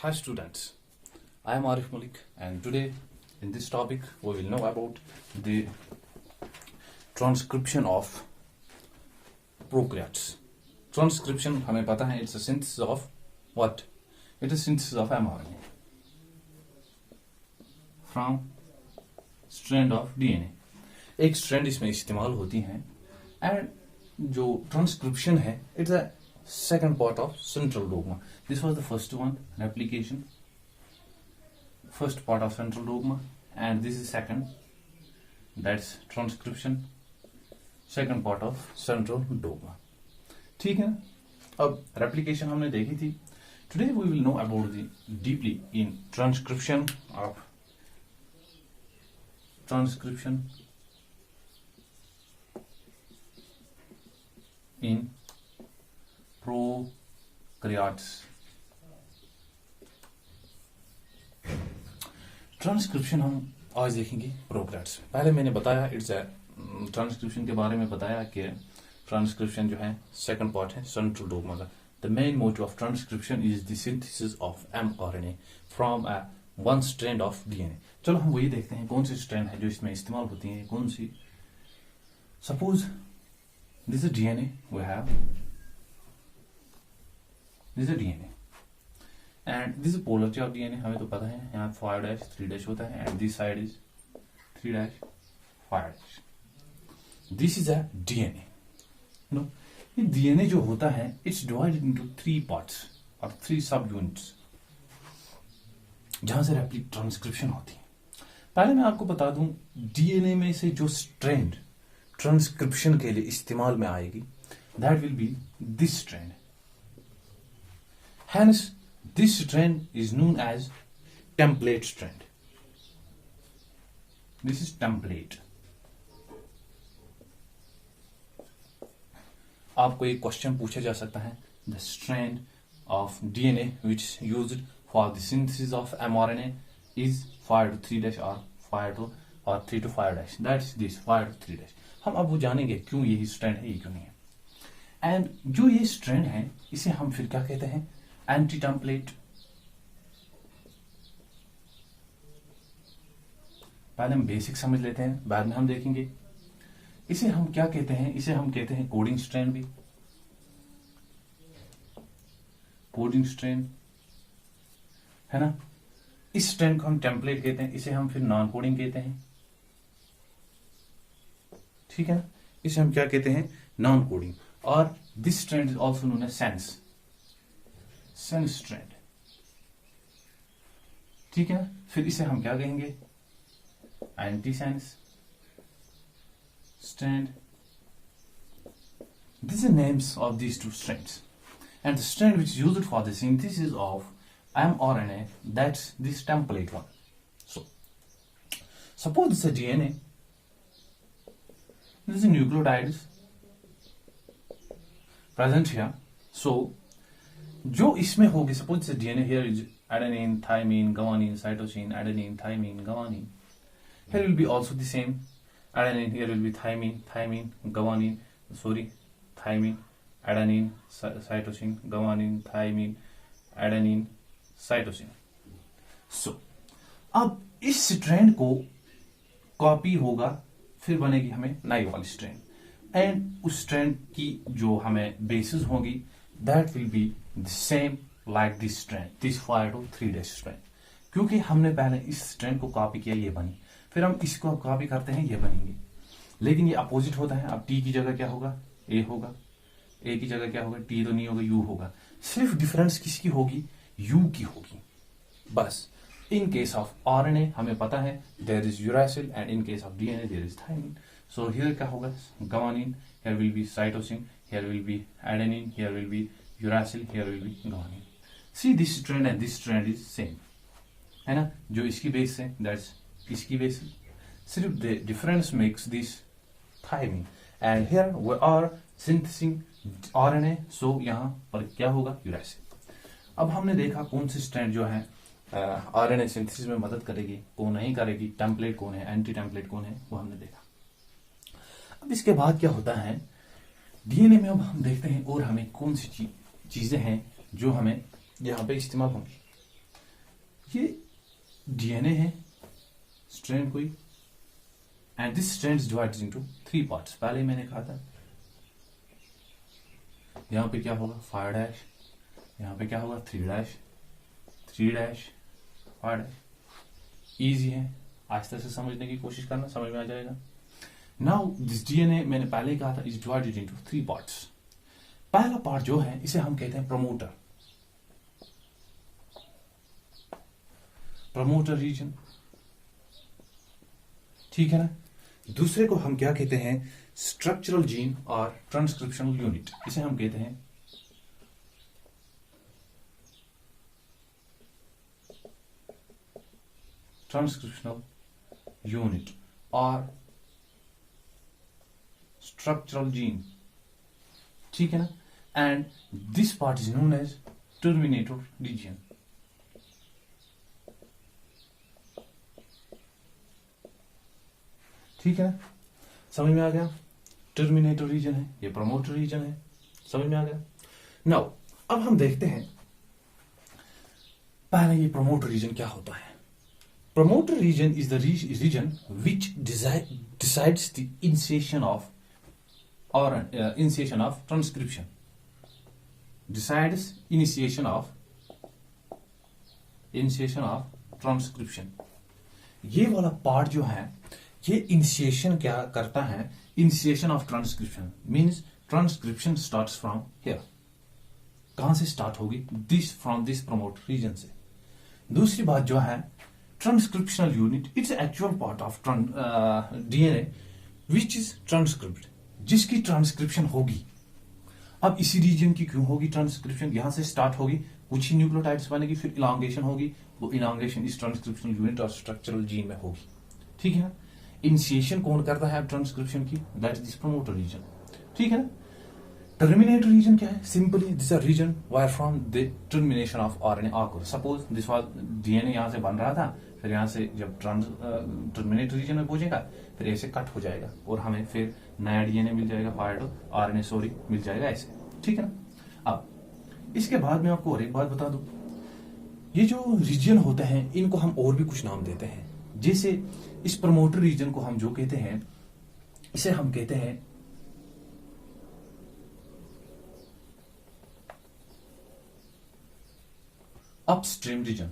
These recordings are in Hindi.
Hi students, I am Arif Malik and today in this topic we will know about the transcription of prokaryotes. Transcription हमें पता है it's a synthesis of what? It is synthesis of mRNA from strand of DNA. एक strand इसमें इस्तेमाल होती है and जो transcription है it's a second part of central dogma. This was the first one, replication, first part of central dogma, and this is second, that's transcription, second part of central dogma. ठीक है ना? अब replication हमने देखी थी. Today we will know about the deeply in transcription in prokaryotes. Transcription हम आज देखेंगे प्रोकैरियोट्स. पहले मैंने बताया इट्स ट्रांसक्रिप्शन के बारे में बताया कि ट्रांसक्रिप्शन जो है सेकंड पार्ट है सेंट्रल डोग्मा का. The main motive of transcription is the synthesis of mRNA from a one strand of DNA. चलो हम वही देखते हैं कौन सी स्ट्रैंड है जो इसमें इस्तेमाल होती है, कौन सी. Suppose this is DNA, we have this is DNA and this is polarity of DNA. हमें तो पता है यहाँ 5' 3' होता है and this side is 3' 5'. This is a DNA. You know, ये DNA जो होता है it's divided into 3 parts or 3 sub units जहां से रैपिड ट्रांसक्रिप्शन होती है. पहले मैं आपको बता दूं DNA में से जो स्ट्रैंड ट्रांसक्रिप्शन के लिए इस्तेमाल में आएगी that will be this strand. Hence this strand is known as template strand. This is template. आपको एक क्वेश्चन पूछा जा सकता है, the strand of DNA which is used for the synthesis of mRNA is 5 to 3' or 5 to or 3 to 5'. That's this 5 to 3'. हम अब वो जानेंगे क्यों यही स्ट्रैंड है, ये क्यों नहीं है. एंड जो ये स्ट्रैंड है इसे हम फिर क्या कहते हैं, एंटी टेम्पलेट. पहले हम बेसिक समझ लेते हैं, बाद में हम देखेंगे इसे हम क्या कहते हैं. इसे हम कहते हैं कोडिंग स्ट्रैंड भी, कोडिंग स्ट्रैंड है ना. इस स्ट्रैंड को हम टेम्पलेट कहते हैं, इसे हम फिर नॉन कोडिंग कहते हैं. ठीक है ना, इसे हम क्या कहते हैं, नॉन कोडिंग. और this strand is also known as sense strand. ठीक है ना, फिर इसे हम क्या कहेंगे, antisense strand. These are names of these two strands, and the strand which is used for the synthesis of mRNA, that's this template one. So suppose this is a DNA, this is nucleotides present here. So जो इसमें होगी, suppose this is DNA, here is adenine, thymine, guanine, cytosine, adenine, thymine, guanine. Here will be also the same. Adenine, here will be thymine, guanine, thymine, adenine, cytosine, guanine, thymine, adenine, cytosine. So, अब इस स्ट्रैंड को कॉपी होगा, फिर बनेगी हमें नई वाली स्ट्रैंड, एंड उस स्ट्रैंड की जो हमें बेसिस होगी that will be the same like this strand, this 5 to 3' strand. क्योंकि हमने पहले इस स्ट्रैंड को कॉपी किया, ये बनी, फिर हम इसको कॉपी करते हैं, ये बनेंगे. लेकिन ये अपोजिट होता है. अब टी की जगह क्या होगा, ए होगा, ए की जगह क्या होगा, टी तो नहीं होगा, यू होगा. सिर्फ डिफरेंस किसकी होगी, यू की होगी बस. इन केस ऑफ आरएनए हमें पता है there is uracil, and in case of DNA there is thymine. So here क्या होगा, guanine, here will be cytosine, here will be adenine, here will be uracil, here will be guanine. See this strand and this strand is same, है ना. जो इसकी बेस है दैट्स इसकी बेस, सिर्फ the difference makes this thymine. And here we are synthesizing RNA, so यहां पर क्या होगा, यूरासिल. अब हमने देखा कौन सी स्ट्रैंड जो है आरएनए सिंथेसिस में मदद करेगी, कौन नहीं करेगी, टेम्पलेट कौन है, एंटी टेम्पलेट कौन है, वो हमने देखा. अब इसके बाद क्या होता है, डीएनए में अब हम देखते हैं और हमें कौन सी चीजें हैं जो हमें यहाँ पे इस्तेमाल होंगी. ये डीएनए है, स्ट्रैंड कोई, and this strand is divided into 3 parts. पहले ही मैंने कहा था यहां पे क्या होगा 5 डैश, यहां पे क्या होगा 3 डैश, 3 डैश, 5 डैश। इजी है, आस्ते से समझने की कोशिश करना, समझ में आ जाएगा। नाउ दिस डीएनए मैंने पहले ही कहा था इज डिवाइडेड इनटू 3 पार्ट्स। पहला पार्ट जो है इसे हम कहते हैं प्रमोटर, प्रमोटर रीजन, ठीक है ना। दूसरे को हम क्या कहते हैं, स्ट्रक्चरल जीन और ट्रांसक्रिप्शनल यूनिट, इसे हम कहते हैं ट्रांसक्रिप्शनल यूनिट और स्ट्रक्चरल जीन, ठीक है ना। And this part is known as terminator region. ठीक है ना, समझ में आ गया। टर्मिनेटर रीजन है, ये प्रमोटर रीजन है, समझ में आ गया। नाउ अब हम देखते हैं पहले ये प्रमोटर रीजन क्या होता है। Promoter region is the region which decides the initiation of or initiation of transcription, decides initiation of transcription। ये वाला पार्ट जो है ये इनिशिएशन क्या करता है, initiation of transcription means transcription starts from here. कहां से स्टार्ट होगी, फ्रॉम दिस प्रमोटर रीजन से। दूसरी बात जो है transcriptional unit, its actual part of DNA which is transcript, जिसकी ट्रांसक्रिप्शन होगी। अब इसी रीजन की क्यों होगी ट्रांसक्रिप्शन, यहां से स्टार्ट होगी, कुछ ही न्यूक्लियोटाइड्स बनेगी, फिर इलांगेशन होगी, वो इलांगेशन इस ट्रांसक्रिप्शनल यूनिट और स्ट्रक्चरल जीन में होगी, ठीक है ना। इनिशिएशन कौन करता है ट्रांसक्रिप्शन की, that is this promoter region, ठीक है ना। टर्मिनेटर रीजन क्या है, simply this are region where from the termination of RNA occur. Suppose this was DNA यहां से बन रहा था, फिर यहां से जब टर्मिनेटर रीजन में पहुंचेगा फिर ऐसे कट हो जाएगा और हमें फिर नया डीएनए मिल जाएगा, पार्ट आरएनए सॉरी मिल जाएगा ऐसे, ठीक है ना। अब इसके बाद में आपको और एक बात बता दूं, ये जो रीजन होते हैं इनको हम और भी कुछ नाम देते हैं। जैसे इस प्रमोटर रीजन को हम जो कहते हैं, इसे हम कहते हैं अपस्ट्रीम रीजन।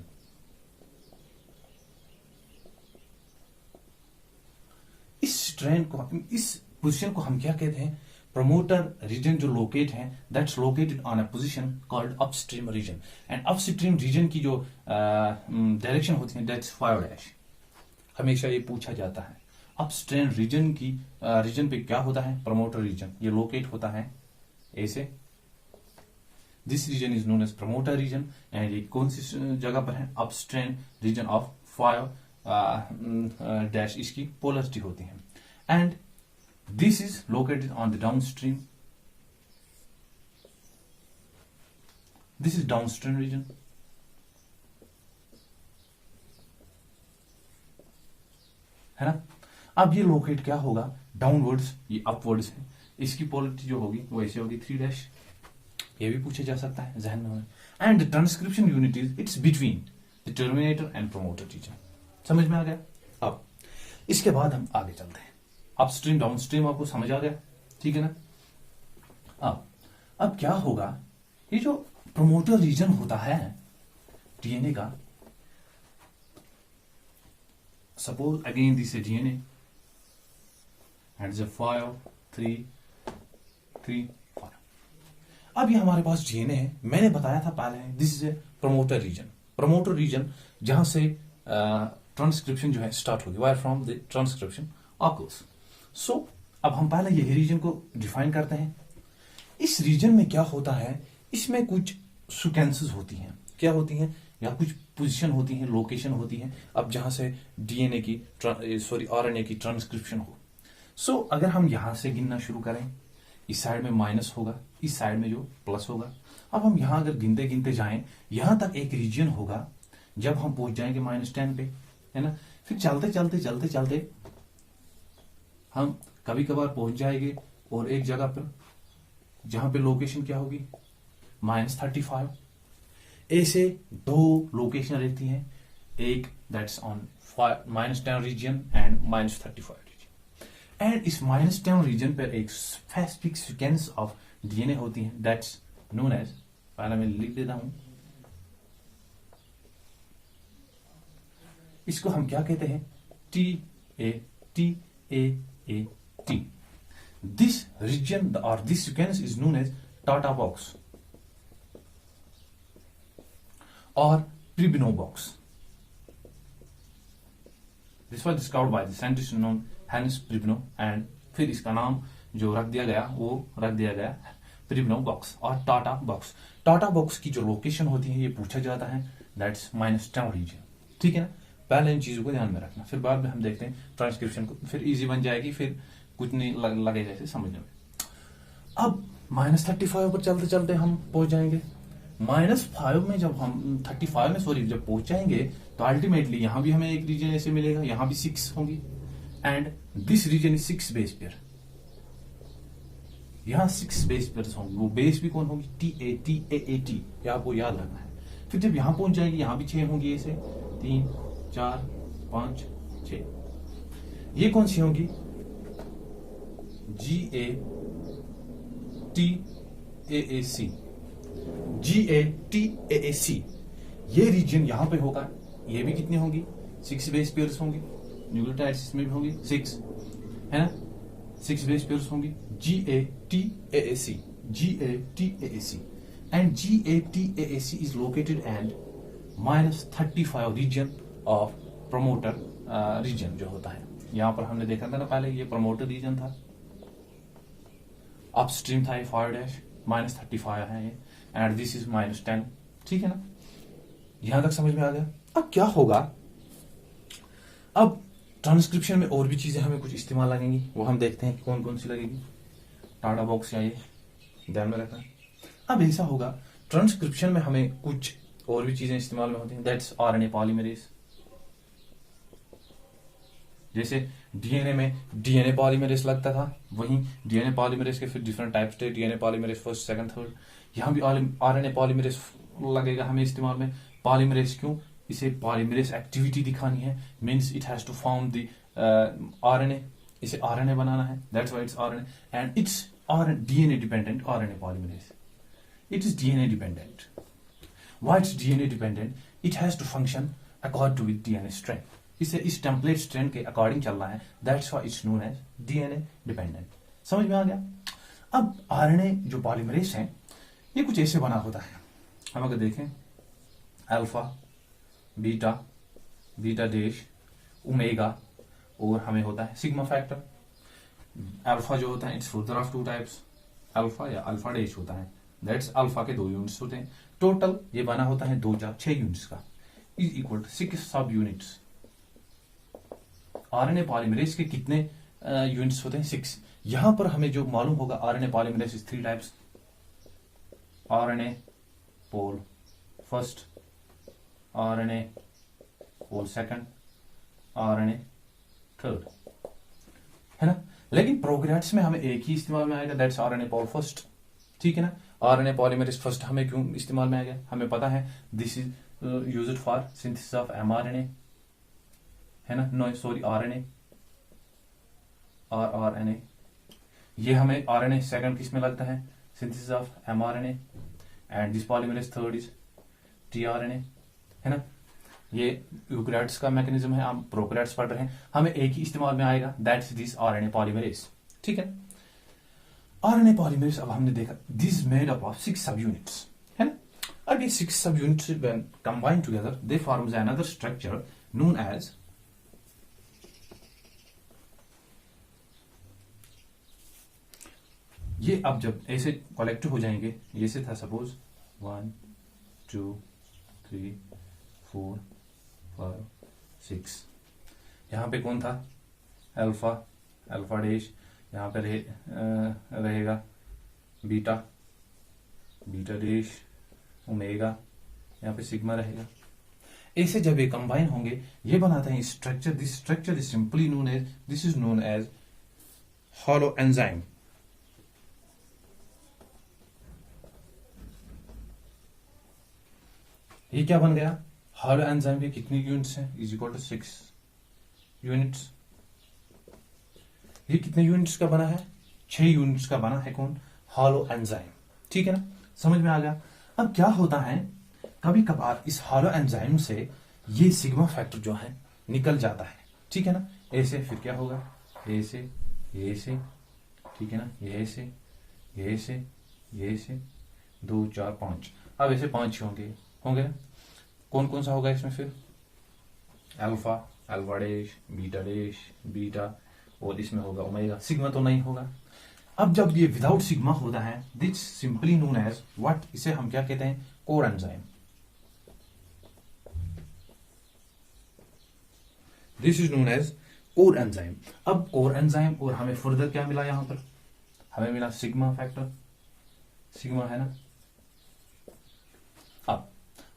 इस स्ट्रैंड को, इस पोजीशन को हम क्या कहते हैं, प्रमोटर रीजन जो लोकेट है that's located on a position called upstream region. And upstream region की जो डायरेक्शन होती है दैट्स 5 डैश। हमेशा ये पूछा जाता है अपस्ट्रीम रीजन की रीजन पे क्या होता है, प्रमोटर रीजन, ये लोकेट होता है ऐसे। This region is known as promoter region and ये कौन सी जगह पर है, अपस्ट्रीम रीजन ऑफ 5 डैश इसकी पोलरिटी होती है। And this is located on the downstream, this is downstream region, है ना। अब ये लोकेट क्या होगा डाउनवर्ड्स, ये अपवर्ड्स है, इसकी पोलरिटी जो होगी वो ऐसे होगी 3 डैश। ये भी पूछा जा सकता है जहन में। And the transcription unit is its between the terminator and promoter region. समझ में आ गया। अब इसके बाद हम आगे चलते हैं, अपस्ट्रीम डाउनस्ट्रीम आपको समझ आ गया, ठीक है ना। अब क्या होगा, ये जो प्रमोटर रीजन होता है डीएनए का, suppose again this is DNA and is 5 3 3 5। अब ये हमारे पास डीएनए है, मैंने बताया था पहले this is a promoter region. Promoter region जहां से ट्रांसक्रिप्शन जो है स्टार्ट होगी, where from the transcription occurs. So अब हम पहले यही रीजन को डिफाइन करते हैं। इस रीजन में क्या होता है, इसमें कुछ सीक्वेंसेस होती हैं, क्या होती हैं, या कुछ पोजीशन होती हैं, लोकेशन होती हैं, अब जहां से डीएनए की आरएनए की ट्रांसक्रिप्शन हो। सो अगर हम यहां से गिनना शुरू करें, इस साइड में माइनस होगा, इस साइड में जो प्लस होगा। अब हम यहां अगर गिनते गिनते जाएं, यहां तक एक रीजन होगा, जब हम पहुंच जाएंगे -10 पे, है ना, फिर चलते चलते चलते चलते हम कभी कभार पहुंच जाएंगे और एक जगह पर जहां पे लोकेशन क्या होगी -35। ऐसे 2 लोकेशन रहती हैं एक that's on -10 region and -35 region, and इस -10 रीजन पर एक स्पेसिफिक सीक्वेंस ऑफ डीएनए होती है दैट्स नोन एज, पहले मैं लिख देता हूं, इसको हम क्या कहते हैं, TAT. This region or this sequence is known as Tata box or Pribnow box. This was discovered by the scientist known Hans Pribnow, and फिर इसका नाम जो रख दिया गया वो रख दिया गया प्रिबनो बॉक्स और टाटा बॉक्स. टाटा बॉक्स की जो लोकेशन होती है ये पूछा जाता है दैट्स -10 रीजन. ठीक है ना, पहले इन चीजों को ध्यान में रखना, फिर बाद में हम देखते हैं ट्रांसक्रिप्शन को, फिर इजी बन जाएगी, फिर कुछ नहीं लगेगा ऐसे समझने में. अब -35 पर चलते चलते हम पहुंच जाएंगे -5 में. जब हम 35 में जब पहुंच जाएंगे तो अल्टीमेटली यहां भी हमें एक रीजन ऐसे मिलेगा, यहां भी 6 होंगी, and this region is 6 base pair. यहां 6 बेस पेयर होंगी, वो बेस भी कौन होगी, TAT, ये आपको याद रखना है. फिर जब यहां पहुंच जाएगी यहां भी 6 होंगी, ऐसे 3 4 5 6. ये कौन सी होंगी, GATAAC. ये रीजन यहां पे होगा, ये भी कितनी होंगी, 6 बेस पेयर्स होंगी, न्यूक्लियोटाइड्स इसमें भी होंगी 6, है ना, 6 बेस पेयर्स होंगी. GATAAC and GATAAC is located at -35 region of promoter region जो होता है. यहां पर हमने देखा था ना पहले, ये प्रमोटर रीजन था, अपस्ट्रीम था ये 5' -35 है ये, एंड दिस इज -10. ठीक है ना, यहां तक समझ में आ गया. अब क्या होगा, अब ट्रांसक्रिप्शन में और भी चीजें हमें कुछ इस्तेमाल लगेंगी, वो हम देखते हैं कौन कौन सी लगेगी. टाटा बॉक्स या ये ध्यान में रखना. अब ऐसा होगा ट्रांसक्रिप्शन में हमें कुछ और भी चीजें इस्तेमाल में होती हैं दैट्स RNA पॉलीमरेज. जैसे डीएनए में डीएनए पॉलीमरेज लगता था, वहीं डीएनए पॉलीमरेज के फिर डिफरेंट टाइप्स थे, DNA polymerase first second third. यहां भी आरएनए पॉलीमरेज लगेगा हमें इस्तेमाल में. पॉलीमरेज क्यों, इसे पॉलीमरेज एक्टिविटी दिखानी है, means it has to form the RNA, इसे आरएनए बनाना है, that's why it's RNA, and it's DNA dependent RNA polymerase. It is DNA dependent. Why it's DNA dependent, it has to function according to with DNA strand. इसे इस टेम्पलेट स्ट्रैंड के अकॉर्डिंग चलना है, that's why it's known as DNA dependent. समझ में आ गया. अब आरएनए जो पॉलीमरेज है ये कुछ ऐसे बना होता है, हम अगर देखें alpha, beta, beta dash, omega, और हमें होता है सिग्मा फैक्टर. अल्फा जो होता है it's further of 2 types, alpha या अल्फा डैश होता है, दैट्स अल्फा के 2 यूनिट्स होते हैं. टोटल ये बना होता है 2 4 6 यूनिट्स का, इज इक्वल टू 6 सब यूनिट्स. आरएनए पॉलीमरेज के कितने यूनिट्स होते हैं, 6. यहां पर हमें जो मालूम होगा RNA polymerase is 3 types, RNA pol first, RNA pol second, RNA third, है ना. लेकिन प्रोकैरियोट्स में हमें एक ही इस्तेमाल में आएगा, दैट्स आरएनए पोल फर्स्ट. ठीक है ना, आरएनए पॉलीमरेज फर्स्ट हमें क्यों इस्तेमाल में आएगा, हमें पता है this is used for synthesis of mRNA, है ना, नो सॉरी आरएनए, आरएनए. ये हमें आरएनए सेकंड किस में लगता है, synthesis of mRNA, and this polymerase third is tRNA, है ना. ये यूकैरियोट्स का मैकेनिज्म है, हम प्रोकैरियोट्स पढ़ रहे हैं, हमें एक ही इस्तेमाल में आएगा, दैट्स दिस आरएनए पॉलीमरेज. ठीक है, आरएनए पॉलीमरेज अब हमने देखा दिस मेड अप ऑफ 6 सब यूनिट्स, है ना. अब ये 6 subunits when combined together they forms another structure known as, ये अब जब ऐसे कलेक्टिव हो जाएंगे, ये से था सपोज 1 2 3 4 5 6, यहां पे कौन था अल्फा, अल्फा डैश, यहां पे रहेगा बीटा, बीटा डैश, ओमेगा, यहां पे सिग्मा रहेगा. ऐसे जब ये कंबाइन होंगे ये बनाते हैं structure. This structure is simply known as, this is known as holoenzyme. ये क्या बन गया, हॉलो एंजाइम के कितनी यूनिट्स हैं, इज इक्वल टू 6 यूनिट्स। ये कितने यूनिट्स का बना है, 6 यूनिट्स का बना है कौन, हॉलो एंजाइम। ठीक है ना, समझ में आ गया। अब क्या होता है, कभी कभार इस हॉलो एंजाइम से ये सिग्मा फैक्टर जो है निकल जाता है। ठीक है ना, ऐसे फिर क्या होगा, ऐसे ये से, ठीक है ना, ये से, ये से, ये से, 2 4 5, अब ऐसे 5 होंगे ना। कौन कौन सा होगा इसमें फिर, अल्फा, अल्फा डैश, बीटा, और इसमें होगा ओमेगा, सिग्मा तो नहीं होगा। अब जब ये विदाउट सिग्मा होता है, this simply known as what, इसे हम क्या कहते हैं, core enzyme. This is known as core enzyme. अब कोर एंजाइम और हमें फर्दर क्या मिला, यहां पर हमें मिला सिग्मा फैक्टर, सिग्मा है ना।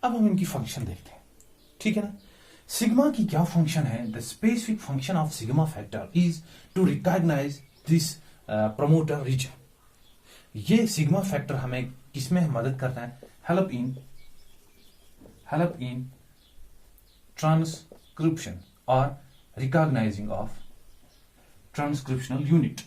अब हम इनकी फंक्शन देखते हैं। ठीक है ना, सिग्मा की क्या फंक्शन है, the specific function of sigma factor is to recognise this promoter region. ये सिग्मा फैक्टर हमें किसमें मदद करता है, हेल्प इन ट्रांसक्रिप्शन और रिकॉग्नाइजिंग ऑफ ट्रांसक्रिप्शनल यूनिट।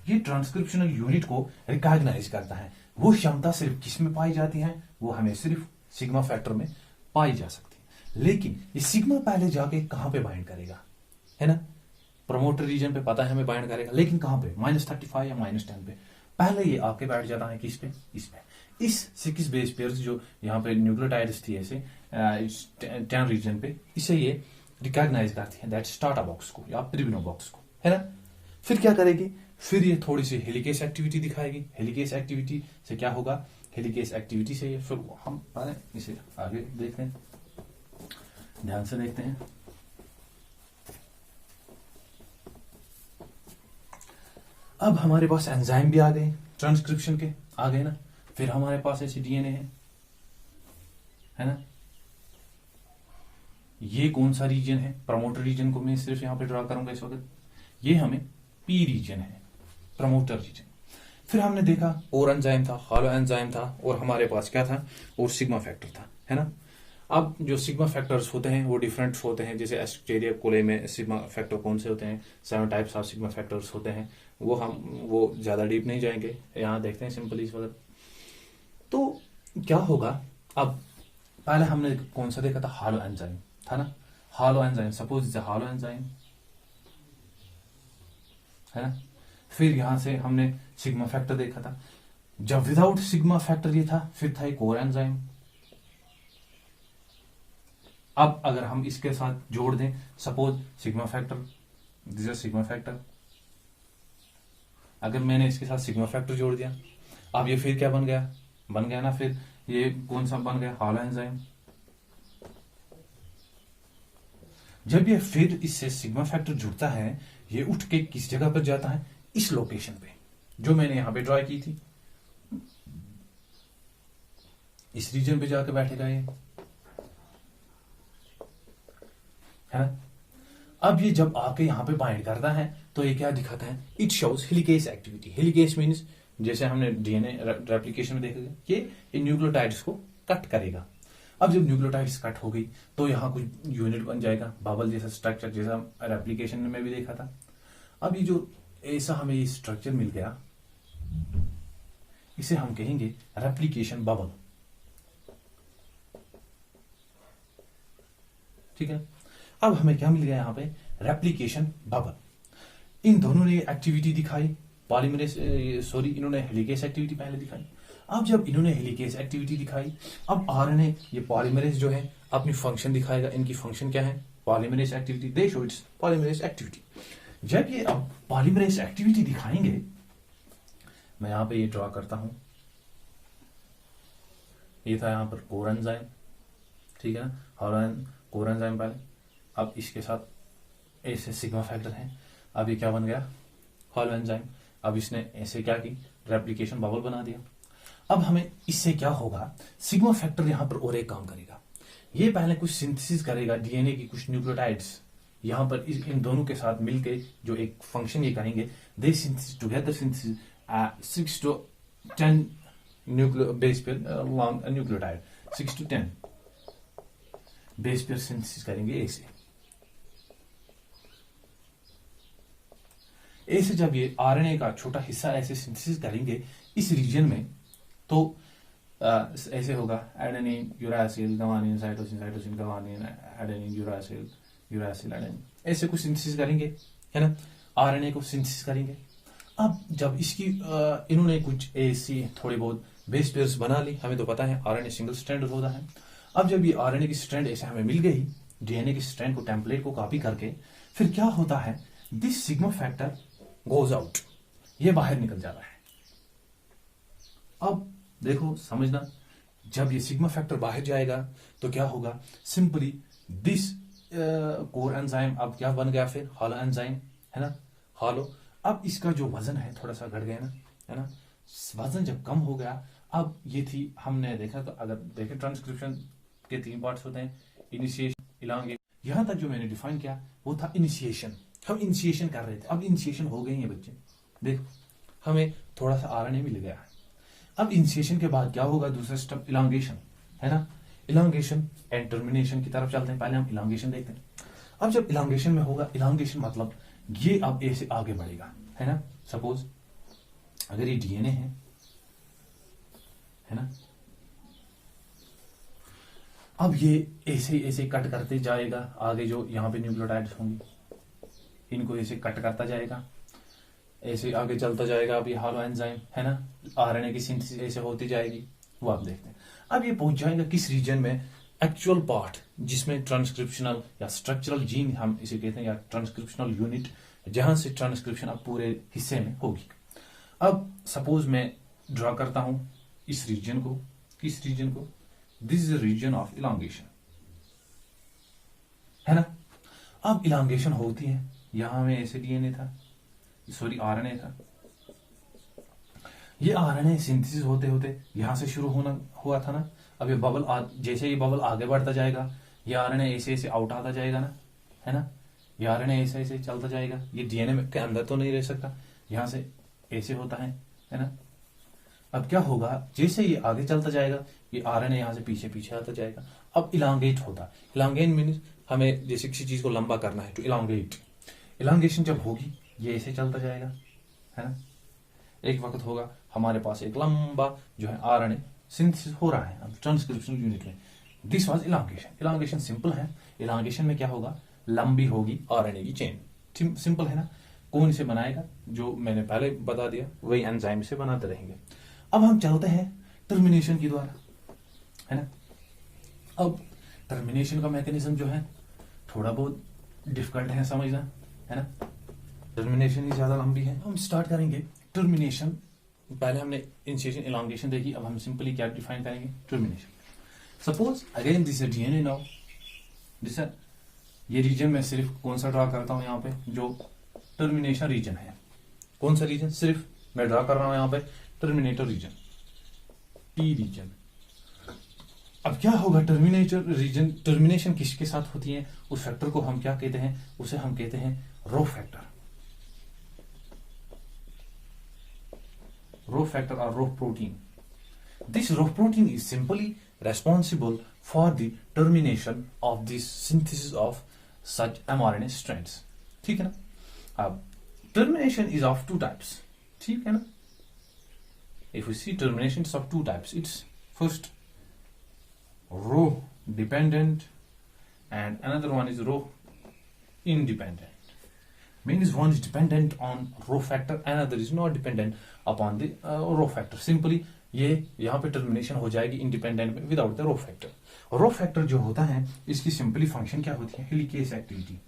ये ट्रांसक्रिप्शनल यूनिट को रिकॉग्नाइज करता है। वो क्षमता सिर्फ किसमें पाई जाती है, वो हमें सिर्फ सिग्मा फैक्टर में पाई जा सकती है। लेकिन ये सिग्मा पहले जाके कहां पे बाइंड करेगा, है ना, प्रमोटर रीजन पे पता है हमें बाइंड करेगा, लेकिन कहां पे, -35 या -10 पे। पहले ये आके बैठ जाता है किस पे, इस पे, इस 6 बेस पेयर्स जो यहाँ पे न्यूक्लियोटाइड्स थी ऐसे 10 रीजन पे, इसे ये रिकॉग्नाइज करती है, दैट स्टार्टर बॉक्स को या प्रिबिनो बॉक्स को, है ना। फिर क्या करेगी, फिर ये थोड़ी सी हेलिकेस एक्टिविटी दिखाएगी। हेलिकेस एक्टिविटी से क्या होगा, हेलिकेस एक्टिविटी से ये फिर हम इसे आगे देखते हैं, ध्यान से देखते हैं। अब हमारे पास एंजाइम भी आ गए, ट्रांसक्रिप्शन के आ गए ना। फिर हमारे पास ऐसे डीएनए है ना। ये कौन सा रीजन है, प्रमोटर रीजन को मैं सिर्फ यहां पे ड्रा करूंगा इस वक्त। ये हमें पी रीजन है, प्रमोटर रीजन। फिर हमने देखा और एंजाइम था, हॉलो एंजाइम था, और हमारे पास क्या था, और सिग्मा फैक्टर था, है ना। अब जो सिग्मा फैक्टर्स होते हैं वो डिफरेंट होते हैं। जैसे एस्टेरिया कोले में सिग्मा फैक्टर कौन से होते हैं, 7 टाइप्स ऑफ सिग्मा फैक्टर्स होते हैं। वो ज्यादा डीप नहीं जाएंगे, यहाँ देखते हैं सिंपली इस वक्त। तो क्या होगा, अब पहले हमने कौन सा देखा था, हॉलो एंजाइम था ना। Hollow enzyme, suppose is hollow enzyme, है ना। फिर यहां से हमने सिग्मा फैक्टर देखा था। जब विदाउट सिग्मा फैक्टर ये था, फिर था एक कोर एंजाइम। अब अगर हम इसके साथ जोड़ दें, suppose sigma factor, this is sigma factor, अगर मैंने इसके साथ सिग्मा फैक्टर जोड़ दिया, अब ये फिर क्या बन गया ना, फिर ये कौन सा बन गया, हॉलो एंजाइम। जब ये फिर इससे सिग्मा फैक्टर जुड़ता है, ये उठ के किस जगह पर जाता है, इस लोकेशन पे जो मैंने यहां पे ड्रॉ की थी, इस रीजन पे जाके बैठेगा ये, है ना। अब ये जब आके यहां पे बाइंड करता है तो ये क्या दिखाता है, it shows helicase activity. Helicase means जैसे हमने डीएनए रेप्लिकेशन में देखा, ये न्यूक्लियोटाइड्स को कट करेगा। अब जब न्यूक्लियोटाइड्स कट हो गई तो यहाँ कुछ यूनिट बन जाएगा, बबल जैसा स्ट्रक्चर, जैसा रेप्लिकेशन में भी देखा था। अब ये जो ऐसा हमें ये स्ट्रक्चर मिल गया, इसे हम कहेंगे रेप्लिकेशन बबल। ठीक है, अब हमें क्या मिल गया यहाँ पे, रेप्लिकेशन बबल। इन दोनों ने एक्टिविटी दिखाई, पॉलीमरेज सॉरी इन्होंने हेलिकेस एक्टिविटी पहले दिखाई। अब जब इन्होंने हेलिकेस एक्टिविटी दिखाई, अब आरएनए ये पॉलीमरेज जो है अपनी फंक्शन दिखाएगा। इनकी फंक्शन क्या है, polymerase activity, they show it's polymerase activity. जब ये अब पॉलीमरेज एक्टिविटी दिखाएंगे, मैं यहां पे ये ड्रॉ करता हूं, ये था यहां पर कोर एंजाइम, ठीक है ना, कोर एंजाइम पहले। अब इसके साथ ऐसे सिग्मा फैक्टर है, अब ये क्या बन गया, हॉलो एंजाइम। अब इसने ऐसे क्या की, रेप्लिकेशन बबल बना दिया। अब हमें इससे क्या होगा, सिग्मा फैक्टर यहां पर और एक काम करेगा, ये पहले कुछ सिंथेसिस करेगा डीएनए की कुछ न्यूक्लियोटाइड्स, यहां पर इन दोनों के साथ मिलके जो एक फंक्शन ये करेंगे, they synthesis together, synthesis 6 to 10 base पे long nucleotide, 6 to 10, base pair synthesis करेंगे ए से जब ये आरएनए का छोटा हिस्सा ऐसे सिंथेसिस करेंगे इस रीजन में, तो ऐसे होगा adenine uracil guanine cytosine cytosine guanine adenine uracil uracil adenine, ऐसे कुछ सिंथेसिस करेंगे, है ना, आरएनए को सिंथेसिस करेंगे। अब जब इसकी इन्होंने कुछ ऐसी थोड़ी बहुत बेस पेयर्स बना ली, हमें तो पता है आरएनए सिंगल स्ट्रैंड होता है। अब जब ये आरएनए की स्ट्रैंड ऐसे हमें मिल गई, डीएनए की स्ट्रैंड को टेम्पलेट को कॉपी करके, फिर क्या होता है, this sigma factor goes out, ये बाहर निकल जाता है। अब देखो समझना, जब ये सिग्मा फैक्टर बाहर जाएगा तो क्या होगा, सिंपली दिस कोर एंजाइम अब क्या बन गया, फिर हॉलो एंजाइम, है ना, हॉलो। अब इसका जो वजन है थोड़ा सा घट गया ना, है ना, वजन जब कम हो गया, अब ये थी, हमने देखा तो अगर देखे ट्रांसक्रिप्शन के 3 पार्ट्स होते हैं, इनिशिएशन, इलांगेशन। यहां तक जो मैंने डिफाइन किया वो था इनिशिएशन, हम इनिशिएशन कर रहे थे। अब इनिशिएशन हो गई है बच्चे, देखो हमें थोड़ा सा आरएनए मिल गया है। अब इनिशिएशन के बाद क्या होगा, दूसरा स्टेप इलांगेशन, है ना, इलांगेशन एंड टर्मिनेशन की तरफ चलते हैं। पहले हम इलांगेशन देखते हैं। अब जब इलांगेशन में होगा, इलांगेशन मतलब ये अब ए से आगे बढ़ेगा, है ना, सपोज अगर ये डीएनए है ना, अब ये ऐसे ऐसे कट करते जाएगा, आगे जो यहाँ पे न्यूक्लियोटाइड्स होंगे इनको ऐसे कट करता जाएगा, ऐसे आगे चलता जाएगा। अब ये हॉलो एंजाइम, है ना, आरएनए की सिंथेसिस ऐसे होती जाएगी, वो आप देखते हैं। अब ये पहुंच जाएगा किस रीजन में, एक्चुअल पार्ट जिसमें ट्रांसक्रिप्शनल या स्ट्रक्चरल जीन हम इसे कहते हैं, या ट्रांसक्रिप्शनल यूनिट, जहां से ट्रांसक्रिप्शन अब पूरे हिस्से में होगी। अब सपोज मैं ड्रॉ करता हूं इस रीजन को, किस रीजन को, this is the region of elongation, है ना। अब इलांगेशन होती है, यहां में ऐसे डीएनए था, सॉरी आरएनए था, ये आरएनए सिंथेसिस होते होते यहां से शुरू होना हुआ था ना। अब ये बबल जैसे ये बबल आगे बढ़ता जाएगा, ये आरएनए ऐसे ऐसे आउट आता जाएगा ना, है ना, ये आरएनए ऐसे ऐसे चलता जाएगा, ये डीएनए के अंदर तो नहीं रह सकता, यहां से ऐसे होता है ना। अब क्या होगा, जैसे ये आगे चलता जाएगा, ये आरएनए यहां से पीछे पीछे आता जाएगा। अब इलांगेट होता, इलांगेट मीन्स हमें जैसे किसी चीज को लंबा करना है, तो इलांगेट, इलांगेशन जब होगी ये ऐसे चलता जाएगा, है ना। एक वक्त होगा हमारे पास एक लंबा जो है आरएनए सिंथेसिस हो रहा है ट्रांसक्रिप्शनल यूनिट में, this was elongation. Elongation simple है, इलांगेशन में क्या होगा, लंबी होगी आरएनए की चेन, सिंपल है ना। कौन से बनाएगा, जो मैंने पहले बता दिया वही एंजाइम से बनाते रहेंगे। अब हम चलते हैं टर्मिनेशन की द्वारा, है ना। अब टर्मिनेशन का मैकेनिज्म जो है थोड़ा बहुत डिफिकल्ट है समझना, है ना, टर्मिनेशन ही ज्यादा लंबी है। हम स्टार्ट करेंगे टर्मिनेशन, पहले हमने इनिशिएशन इलांगेशन देखी, अब हम सिंपली क्या डिफाइन करेंगे, termination. Suppose again this is DNA now, this ये रीजन में सिर्फ कौन सा ड्रा करता हूं यहाँ पे, जो टर्मिनेशन रीजन है, कौन सा रीजन, सिर्फ मैं ड्रा कर रहा हूं यहाँ पे टर्मिनेटर रीजन, टी रीजन। अब क्या होगा, टर्मिनेटर रीजन, टर्मिनेशन किसके साथ होती है, उस फैक्टर को हम क्या कहते हैं, उसे हम कहते हैं रो फैक्टर, रो फैक्टर और रो protein. This row protein is simply responsible for the termination of the synthesis of such mRNA strands, ठीक है ना। अब termination is of 2 types, ठीक है ना। If we see termination is of 2 types, it's first row dependent and another one is row independent. Means one is dependent on row factor, another is not dependent upon the row factor. Simply ये यहाँ पे टर्मिनेशन हो जाएगी इंडिपेंडेंट में without the rho factor. Rho factor जो होता है इसकी सिंपली फंक्शन क्या होती है, helicase activity,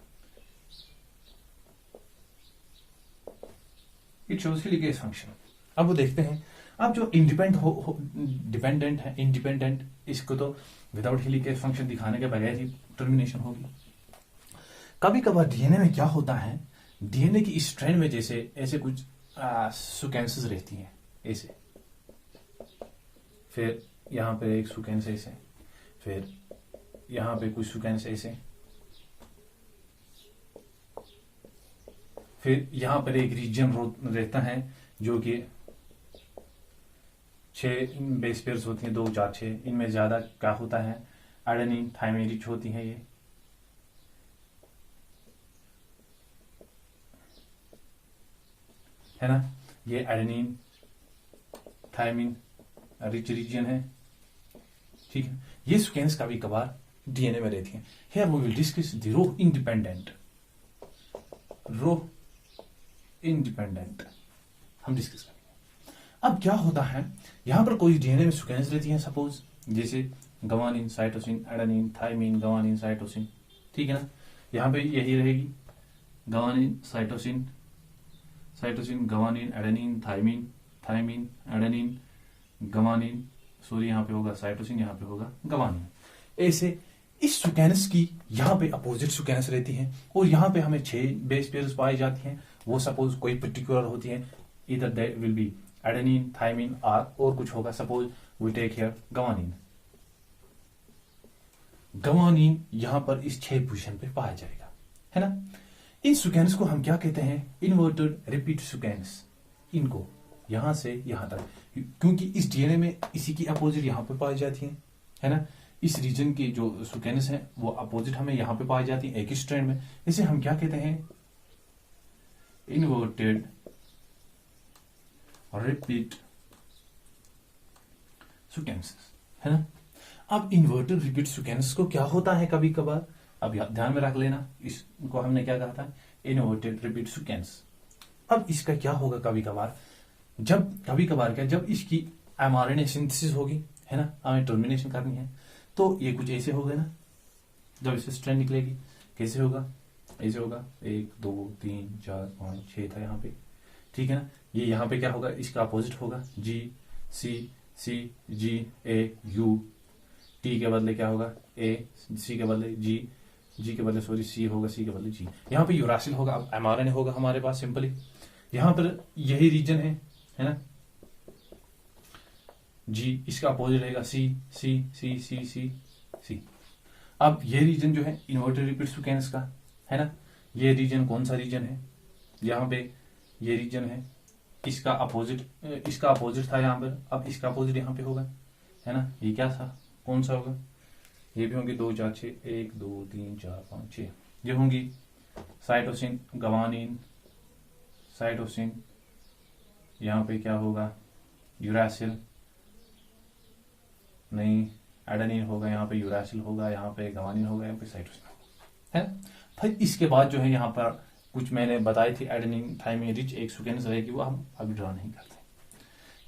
it shows helicase function. अब वो देखते हैं, अब जो डिपेंडेंट है, इंडिपेंडेंट, इसको तो विदाउट हेलिकेज फंक्शन दिखाने के बगैर ही टर्मिनेशन होगी। कभी कभार डीएनए में क्या होता है, डीएनए की स्ट्रैंड में जैसे ऐसे कुछ सीक्वेंसेस रहती हैं ऐसे, फिर यहाँ पे एक सीक्वेंस ऐसे, फिर यहाँ पे कुछ सीक्वेंस ऐसे, फिर यहाँ पर एक रीजन रहता है जो कि 6 बेस पेयर्स होती हैं, 2 4 6, इनमें ज्यादा क्या होता है एडेनिन थाइमिन रिच होती हैं ये, है ना, ये एडेनिन थाइमिन रिच रीजन है, ठीक है। ये सीक्वेंस कभी कभार डीएनए में रहती है। Here we will discuss the rho independent हम डिस्कस करेंगे। अब क्या होता है, यहां पर कोई डीएनए में सीक्वेंस रहती है, सपोज जैसे guanine cytosine adenine thymine guanine cytosine, ठीक है ना, यहां पे यही रहेगी guanine cytosine guanine adenine thymine adenine guanine, sorry यहाँ पे होगा साइटोसिन, यहाँ पे होगा गवानिन। ऐसे इस सीक्वेंस की यहाँ पे अपोजिट सीक्वेंस रहती है और यहाँ पे हमें 6 बेस पेयर्स पाई जाती हैं। वो सपोज कोई पर्टिकुलर होती है, इधर that will be adenine thymine और कुछ होगा, सपोज वी टेक हियर गवानिन यहाँ पर इस 6 पोजीशन पे पाया जाएगा, है ना। इन सीक्वेंस को हम क्या कहते हैं, इन्वर्टेड रिपीट सीक्वेंस। इनको यहां से यहां तक, क्योंकि इस डीएनए में इसी की अपोजिट यहां पे पाई जाती है ना। इस रीजन की जो सीक्वेंस है वो अपोजिट हमें यहां पे पाई जाती है एक ही स्ट्रैंड में। इसे हम क्या कहते हैं, इन्वर्टेड रिपीट सीक्वेंसेस, है ना। अब इन्वर्टेड रिपीट सीक्वेंस को क्या होता है कभी कभार, अब ध्यान में रख लेना, इसको हमने क्या कहा था, इन्वर्टेड रिपीट सीक्वेंस। अब इसका क्या होगा कभी कभार, जब इसकी एमआरएनए सिंथेसिस होगी, है ना, हमें टर्मिनेशन करनी है, तो ये कुछ ऐसे होगा ना, जब इससे स्ट्रैंड निकलेगी कैसे होगा, ऐसे होगा 1 2 3 4 5 6 था यहाँ पे, ठीक है ना। ये यहाँ पे क्या होगा, इसका अपोजिट होगा G C C G A U, T के बदले क्या होगा A, C के बदले G के बदले सॉरी C होगा, C के बदले G। यहाँ पे यूरासिल होगा, अब एमआरएनए होगा हमारे पास सिंपली, यहाँ पर यही रीजन है ना, G, इसका अपोजिट रहेगा C C C C C C। अब ये रीजन जो है इन्वर्टेड रिपीट सीक्वेंस का, है ना, ये रीजन कौन सा रीजन है, यहाँ पे ये रीजन है, इसका अपोजिट था यहाँ पर, अब इसका अपोजिट यहाँ पे होगा, है ना। ये क्या था, कौन सा होगा, ये भी होंगे 2 4 6 1 2 3 4 5 6, ये होंगी साइटोसिन गवानिन साइटोसिन, यहाँ पे क्या होगा यूरासिल, नहीं एडेनिन होगा, यहाँ पे यूरासिल होगा, यहाँ पे गवानिन होगा, यहाँ पे साइटोसिन होगा, है। फिर इसके बाद जो है यहाँ पर कुछ मैंने बताई थी एडेनिन थाइमिन रिच एक सीक्वेंस रहेगी, वो हम अभी ड्रा नहीं करते।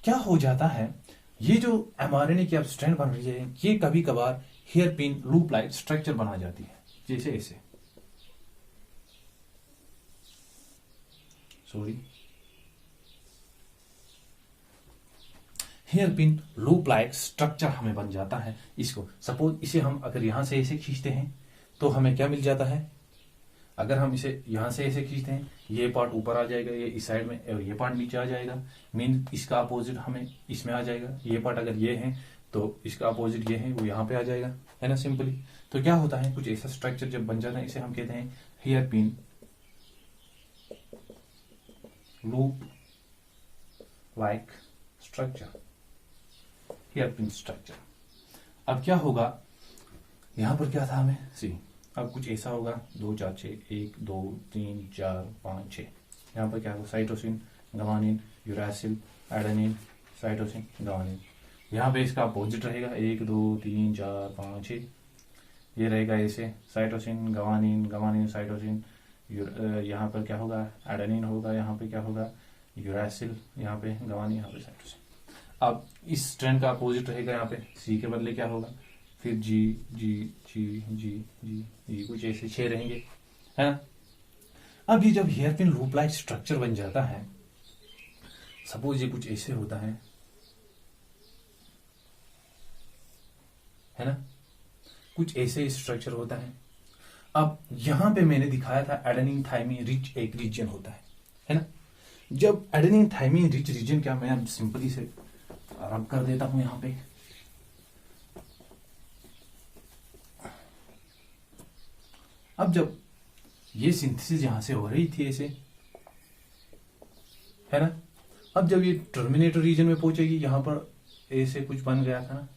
क्या हो जाता है, ये जो एमआरएनए की अब स्ट्रैंड बन रही है, ये कभी कभार hairpin loop like structure बना जाती है, जैसे ऐसे, sorry hairpin loop like structure हमें बन जाता है। इसको सपोज इसे हम अगर यहां से ऐसे खींचते हैं तो हमें क्या मिल जाता है, अगर हम इसे यहां से ऐसे खींचते हैं, ये पार्ट ऊपर आ जाएगा, ये इस साइड में, और ये पार्ट नीचे आ जाएगा, मीन इसका अपोजिट हमें इसमें आ जाएगा। ये पार्ट अगर ये है तो इसका अपोजिट ये है, वो यहाँ पे आ जाएगा, है ना, सिंपली। तो क्या होता है, कुछ ऐसा स्ट्रक्चर जब बन जाता है, इसे हम कहते हैं hairpin loop like structure, hairpin structure. अब क्या होगा, यहां पर क्या था हमें सी, अब कुछ ऐसा होगा 2 4 6 1 2 3 4 5 6, यहाँ पर क्या होगा साइटोसिन गवानिन यूरासिल एडेनिन साइटोसिन गवानिन, यहाँ पे इसका अपोजिट रहेगा 1 2 3 4 5 6, ये रहेगा ऐसे साइटोसिन गवानिन साइटोसिन, यहाँ पर क्या होगा एडेनिन होगा, यहाँ पे क्या होगा यूरासिल, यहाँ पे गवानिन, यहाँ पे साइटोसिन। अब इस स्ट्रैंड का अपोजिट रहेगा, यहाँ पे सी के बदले क्या होगा, फिर जी जी जी जी जी, ये कुछ ऐसे 6 रहेंगे, है ना। अब ये जब hairpin loop like structure बन जाता है, सपोज ये कुछ ऐसे होता है ना, कुछ ऐसे स्ट्रक्चर होता है। अब यहां पे मैंने दिखाया था एडेनिन थाइमिन रिच एक रीजन होता है ना। जब एडेनिन थाइमिन रिच रीजन, क्या मैं सिंपली से रब कर देता हूं यहां पे, अब जब ये सिंथेसिस यहां से हो रही थी ऐसे, है ना, अब जब ये टर्मिनेटर रीजन में पहुंचेगी, यहां पर ऐसे कुछ बन गया था ना,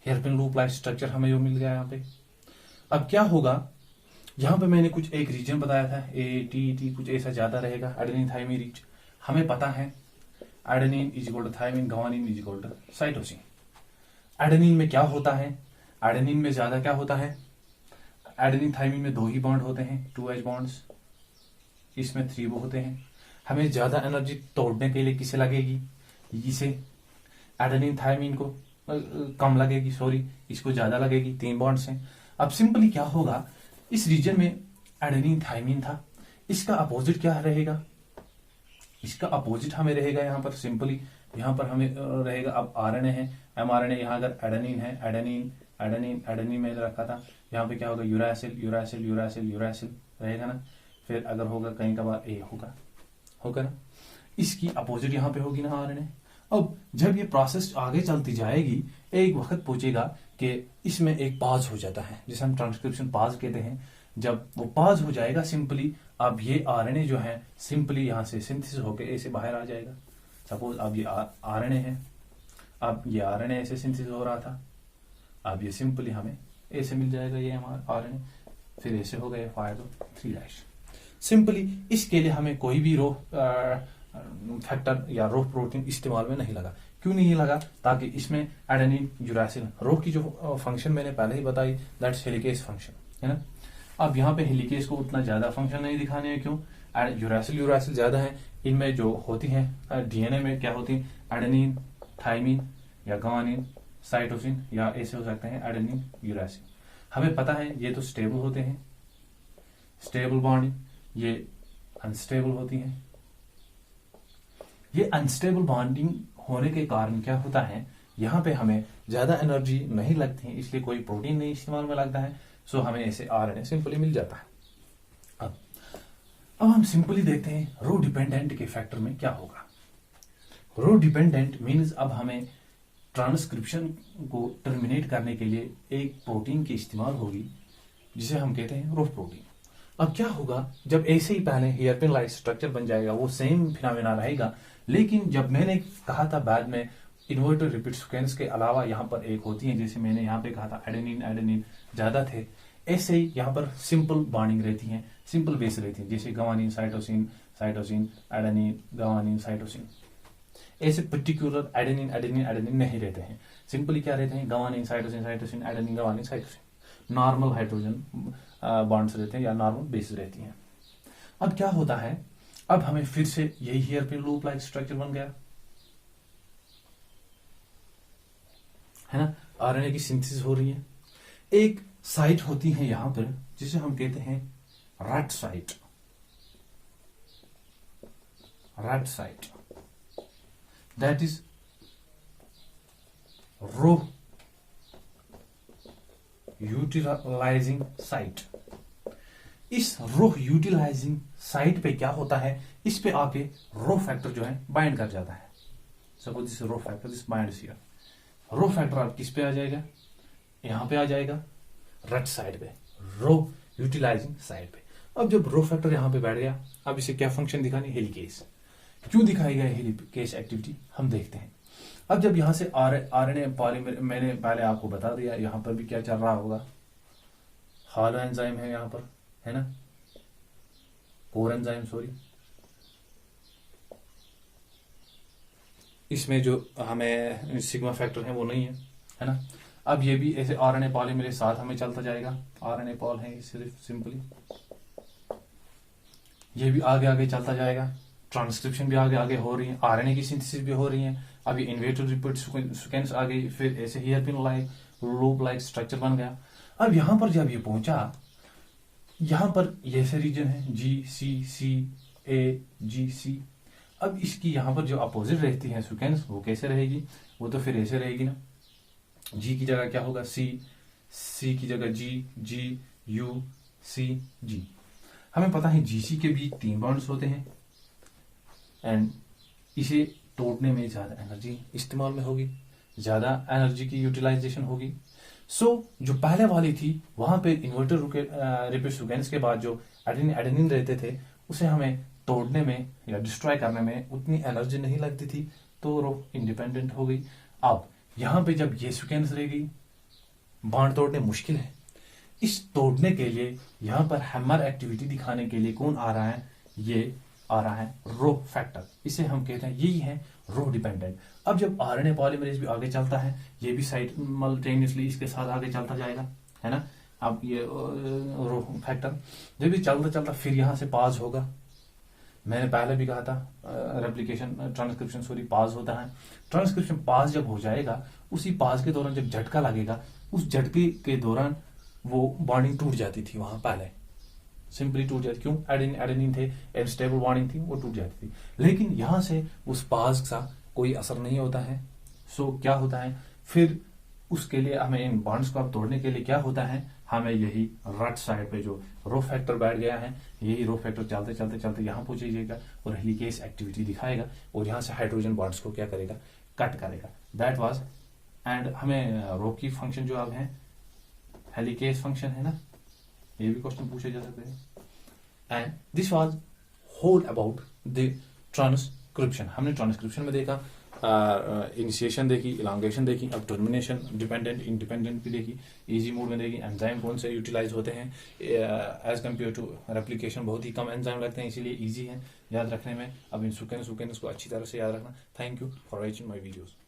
हेयरपिन लूप लाइक स्ट्रक्चर हमें जो मिल गया यहाँ पे। अब क्या होगा, यहाँ पे मैंने कुछ एक रीजन बताया था, ATT कुछ ऐसा ज्यादा रहेगा, एडेनिन थाइमिन रीच। हमें पता है adenine is equal to thymine, guanine is equal to cytosine. Adenine में क्या होता है, एडेनिन में ज्यादा क्या होता है, एडेनिन थाइमिन में 2 ही बॉन्ड होते हैं, 2H बॉन्ड्स, इसमें 3 वो होते हैं। हमें ज्यादा एनर्जी तोड़ने के लिए किसे लगेगी, इसे एडेनिन थाइमिन को कम लगेगी, सॉरी इसको ज्यादा लगेगी, 3 बॉन्ड्स हैं। अब सिंपली क्या होगा, इस रीजन में एडेनिन थाइमिन था, इसका अपोजिट क्या रहेगा, इसका अपोजिट हमें रहेगा यहाँ पर सिंपली, यहाँ पर हमें रहेगा अब RNA है, mRNA, यहाँ अगर एडेनिन है, एडेनिन एडेनिन एडेनिन मैंने रखा था, यहाँ पे क्या होगा, यूरासिल यूरासिल यूरासिल यूरासिल रहेगा ना, फिर अगर होगा कहीं का बार A होगा ना, इसकी अपोजिट यहाँ पे होगी ना RNA। अब जब ये प्रोसेस आगे चलती जाएगी, एक वक्त पूछेगा कि इसमें एक पाज हो जाता है, जिसे हम ट्रांसक्रिप्शन पाज कहते हैं। जब वो पाज हो जाएगा सिंपली, अब ये RNA जो है सिंपली यहाँ से सिंथेसिस होकर ऐसे बाहर आ जाएगा। सपोज अब ये RNA है, अब ये RNA ऐसे सिंथेसिस हो रहा था, अब ये सिंपली हमें ऐसे मिल जाएगा, ये हमारा RNA, फिर ऐसे हो गए 5'3'। सिंपली इसके लिए हमें कोई भी रो फैक्टर या रो प्रोटीन इस्तेमाल में नहीं लगा। क्यों नहीं लगा, ताकि इसमें एडेनिन यूरासिल रो की जो फंक्शन मैंने पहले ही बताई, दैट्स हेलिकेज फंक्शन, है ना। अब यहाँ पे हेलिकेज को उतना ज्यादा फंक्शन नहीं दिखाने हैं, क्यों, यूरासिल ज्यादा है। इनमें जो होती है DNA में क्या होती है, एडेनिन थाइमिन या गुआनिन साइटोसिन, या ऐसे हो सकते हैं एडेनिन यूरासिल। हमें पता है ये तो स्टेबल होते हैं, स्टेबल बॉन्डिंग, ये अनस्टेबल होती है। ये अनस्टेबल बॉन्डिंग होने के कारण क्या होता है, यहाँ पे हमें ज्यादा एनर्जी नहीं लगती है, इसलिए कोई प्रोटीन नहीं इस्तेमाल में लगता है, सो हमें ऐसे RNA सिंपली मिल जाता है। अब हम सिंपली देखते हैं रो डिपेंडेंट के फैक्टर में क्या होगा। रो डिपेंडेंट मीन्स अब हमें ट्रांसक्रिप्शन को टर्मिनेट करने के लिए एक प्रोटीन की इस्तेमाल होगी, जिसे हम कहते हैं रो प्रोटीन। अब क्या होगा, जब ऐसे ही पहले हेयरपिन लाइक स्ट्रक्चर बन जाएगा, वो सेम फिनोमेना रहेगा, लेकिन जब मैंने कहा था बाद में इन्वर्टर रिपीट सीक्वेंस के अलावा यहाँ पर एक होती है, जैसे मैंने यहाँ पे कहा था एडेनिन एडेनिन ज्यादा थे, ऐसे ही यहाँ पर सिंपल बॉन्डिंग रहती है, सिंपल बेस रहती है, जैसे guanine cytosine cytosine adenine guanine cytosine. ऐसे पर्टिकुलर एडेनिन एडेनिन एडेनिन नहीं रहते हैं, सिंपली क्या रहते हैं, guanine cytosine cytosine adenine guanine cytosine, normal hydrogen bonds रहते हैं या नॉर्मल बेस रहती हैं। अब क्या होता है, अब हमें फिर से यही हेयरपिन लूप लाइक स्ट्रक्चर बन गया, है ना। RNA की सिंथेसिस हो रही है, एक साइट होती है यहां पर जिसे हम कहते हैं rut site, rut site that is row utilizing site. इस रो यूटिलाइजिंग साइट पे क्या होता है, इस पे आके रो फैक्टर जो है बाइंड कर जाता है। Suppose this rho factor this binds here, rho factor आप किस पे आ जाएगा, यहां पे आ जाएगा रट साइड पे, रो यूटिलाइजिंग साइड पे। अब जब रो फैक्टर यहां पे बैठ गया, अब इसे क्या फंक्शन दिखानी, हेलिकेज। क्यों दिखाई गया हेलिकेज एक्टिविटी, हम देखते हैं। अब जब यहां से RNA पॉलीमर, मैंने पहले आपको बता दिया, यहां पर भी क्या चल रहा होगा, हॉलो एंजाइम है यहां पर, है ना, कोर एंजाइम सॉरी, इसमें जो हमें सिग्मा फैक्टर है वो नहीं है ना। अब ये भी ऐसे RNA पॉलीमरेज साथ हमें चलता जाएगा, RNA पॉल है सिर्फ सिंपली, ये भी आगे आगे चलता जाएगा, ट्रांसक्रिप्शन भी आगे आगे हो रही है, RNA की सिंथेसिस भी हो रही है। अभी इन्वेटर रिपीट सीक्वेंस आ गई, फिर ऐसे hairpin like loop like structure बन गया। अब यहां पर जब ये पहुंचा, यहां पर ये से रीजन है GCCAGC। अब इसकी यहां पर जो अपोजिट रहती है सीक्वेंस, वो कैसे रहेगी, वो तो फिर ऐसे रहेगी ना, G की जगह क्या होगा C, C की जगह G, G U C G। हमें पता है GC के बीच 3 बॉन्ड्स होते हैं, एंड इसे तोड़ने में ज्यादा एनर्जी इस्तेमाल में होगी, ज्यादा एनर्जी की यूटिलाइजेशन होगी। सो जो पहले वाली थी, वहां पे इन्वर्टर रिपीट सीक्वेंस के बाद जो एडेनिन रहते थे, उसे हमें तोड़ने में या डिस्ट्रॉय करने में उतनी एनर्जी नहीं लगती थी, तो रो इंडिपेंडेंट हो गई। अब यहाँ पे जब ये सीक्वेंस रहेगी, बॉन्ड तोड़ने मुश्किल है। इस तोड़ने के लिए यहाँ पर हैमर एक्टिविटी दिखाने के लिए कौन आ रहा है, ये आ रहा है रो फैक्टर। इसे हम कहते हैं यही है रो डिपेंडेंट। अब जब आरएनए पॉलीमरेज भी आगे चलता है, ये भी साइमल्टेनियसली इसके साथ आगे चलता जाएगा, है ना। अब ये रो फैक्टर जब भी चलता चलता फिर यहाँ से पास होगा। मैंने पहले भी कहा था रेप्लिकेशन ट्रांसक्रिप्शन सॉरी पास होता है। ट्रांसक्रिप्शन पास जब हो जाएगा, उसी पास के दौरान जब झटका लगेगा, उस झटके के दौरान वो बॉन्डिंग टूट जाती थी। वहां पहले सिंपली टूट जाती, क्यों, एडेनिन थे, अनस्टेबल बॉन्डिंग थी, वो टूट जाती थी। लेकिन यहां से उस पास का कोई असर नहीं होता है। सो क्या होता है फिर, उसके लिए हमें इन बॉन्ड्स को अब तोड़ने के लिए क्या होता है, हमें यही राइट साइड पे जो रो फैक्टर बैठ गया है, यही रो फैक्टर चलते चलते चलते यहाँ पहुंचेगा और हेलिकेज एक्टिविटी दिखाएगा और यहाँ से हाइड्रोजन बॉन्ड्स को क्या करेगा, कट करेगा। दैट वाज, एंड हमें रो की फंक्शन जो अब है हेलिकेज फंक्शन है ना, ये भी क्वेश्चन पूछे जा सकते हैं। And this was whole about the transcription. हमने ट्रांसक्रिप्शन में देखा, इनिशिएशन देखी, इलांगेशन देखी, अब टर्मिनेशन, डिपेंडेंट इंडिपेंडेंट भी देखी, इजी मोड में देखी, एंजाइम कौन से यूटिलाइज होते हैं एज कम्पेयर टू रेप्लिकेशन, बहुत ही कम एंजाइम लगते हैं, इसीलिए इजी है याद रखने में। अब इन सुकेन को अच्छी तरह से याद रखना। Thank you for watching my videos.